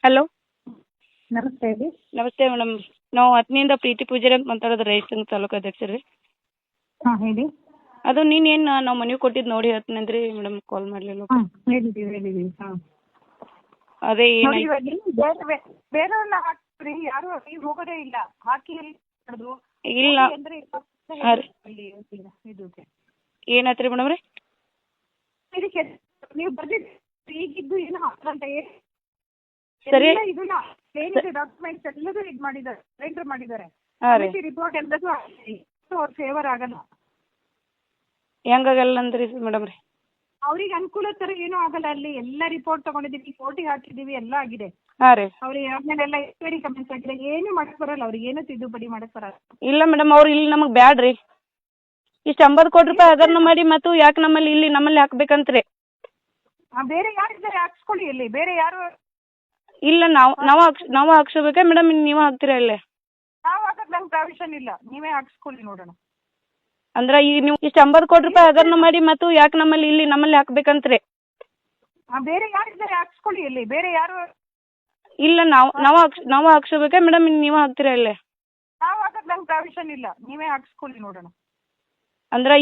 Hello ನಮಸ್ತೆ ಹೇಳಿ. ನಮಸ್ತೆ ಮೇಡಮ್. ನಾವು ಹತ್ತನಿಂದ ಪ್ರೀತಿ ಪೂಜಾರಿ ಅಂತ ಮಾತಾಡೋದು, ರೈತ ಸಂಘ ತಾಲೂಕು ಅಧ್ಯಕ್ಷರು ರೀ. ಹಾಂ ಹೇಳಿ. ಅದು ನೀನೇನು ನಾವು ಮನೆ ಕೊಟ್ಟಿದ್ದು ನೋಡಿ ಹೇಳ್ತೀನಿ ಅಂದ್ರಿ ಮೇಡಮ್, ಕಾಲ್ ಮಾಡಲಿಲ್ಲ. ಹಾಂ ಹೇಳಿದ್ದೀವಿ ಹಾಂ. ಅದೇ ನೋಡಿ ಏನಾಯ್ತು? ಇವಾಗ ಬೇರೆಯವ್ರನ್ನ ಹಾಕ್ರಿ, ಯಾರು ನೀವು ಹೋಗೋದೇ ಇಲ್ಲ. ಹಾಕಿ ಎಲ್ಲಿ ಮಾಡೋದು? ಇಲ್ಲ ಅಂದ್ರೆ ಹಾಂ ರೀ. ಇದಕ್ಕೆ ಏನಾಯ್ತು ರೀ ಮೇಡಮ್ ರೀ? ಇದಕ್ಕೆ ನೀವು ಬರ್ದಿದ್ದು ಈಗಿದ್ದು ಏನು ಅಂತ ಸರಿ. ಇದನ್ನ ಏನಿದೆ ಡಾಕ್ಯುಮೆಂಟ್ಸ್ ಎಲ್ಲದೂ ಇದು ಮಾಡಿದ್ದಾರೆ, ಸರ್ರೆಂಡರ್ ಮಾಡಿದ್ದಾರೆ. ಹಾಂ ರೀ. ರಿಪೋರ್ಟ್ ಎಲ್ಲದೂ ಅವ್ರ ಫೇವರ್ ಆಗಲ್ಲ. ಹೆಂಗಾಗಲ್ಲ ಅಂದ್ರಿ ಮೇಡಮ್ ರೀ? ಅವ್ರಿಗೆ ಅನುಕೂಲ ತರ ಏನೂ ಆಗಲ್ಲ. ಅಲ್ಲಿ ಎಲ್ಲ ರಿಪೋರ್ಟ್ ತಗೊಂಡಿದ್ದೀವಿ, ಕೋರ್ಟಿಗೆ ಹಾಕಿದ್ದೀವಿ, ಎಲ್ಲ ಆಗಿದೆ. ಹಾಂ ರೀ. ಅವ್ರಿಗೆ ಆಮೇಲೆಲ್ಲ ಎಕ್ಸ್ಪೈರಿ ಕಮೆಂಟ್ಸ್ ಆಗಿದೆ, ಏನು ಮಾಡಕ್ ಬರಲ್ಲ. ಅವ್ರಿಗೆ ಏನು ತಿದ್ದುಪಡಿ ಮಾಡಕ್ ಬರಲ್ಲ. ಇಲ್ಲ ಮೇಡಮ್, ಅವ್ರು ಇಲ್ಲಿ ನಮಗೆ ಬ್ಯಾಡ್ರಿ. ಇಷ್ಟು 80 ಕೋಟಿ ರೂಪಾಯಿ ಹಗರಣ ಮಾಡಿ ಮತ್ತು ಯಾಕೆ ನಮ್ಮಲ್ಲಿ ಹಾಕ್ಬೇಕಂತ್ರಿ? ಬೇರೆ ಯಾರಿದ್ದಾರೆ ಹಾಕ್ಸ್ಕೊಳ್ಳಿ. ಇಲ್ಲಿ ಬೇರೆ ಯಾರು ಇಲ್ಲ, ನಾವು ಹಾಕ್ಸ್ಬೇಕಾ ಮೇಡಮ್? ನೀವು ಹಾಕ್ತೀರಾ ಇಲ್ಲೇ? ನಾವು ಹಾಕಕ್ ನಂಗೆ ಪ್ರಾವಿಷನ್ ಇಲ್ಲ. ನೀವೇ ಹಾಕ್ಸ್ಕೊಳ್ಳಿ ನೋಡೋಣ. ಅಂದ್ರೆ ಈಗ ನೀವು ಇಷ್ಟು 80 ಕೋಟಿ ರೂಪಾಯಿ ಹಗರಣ ಮಾಡಿ ಮತ್ತು ಯಾಕೆ ನಮ್ಮಲ್ಲಿ ಹಾಕ್ಬೇಕಂತ್ರಿ? ಬೇರೆ ಯಾರಿದ್ದಾರೆ ಹಾಕ್ಸ್ಕೊಳ್ಳಿ. ಇಲ್ಲಿ ಬೇರೆ ಯಾರು ಇಲ್ಲ, ನಾವು ಹಾಕ್ಸ್ಬೇಕಾ ಮೇಡಮ್? ನೀವು ಹಾಕ್ತೀರಾ ಇಲ್ಲೇ? ನಾವು ಹಾಕಕ್ ನಂಗೆ ಪ್ರಾವಿಷನ್ ಇಲ್ಲ. ನೀವೇ ಹಾಕ್ಸ್ಕೊಳ್ಳಿ ನೋಡೋಣ. ಅಂದ್ರೆ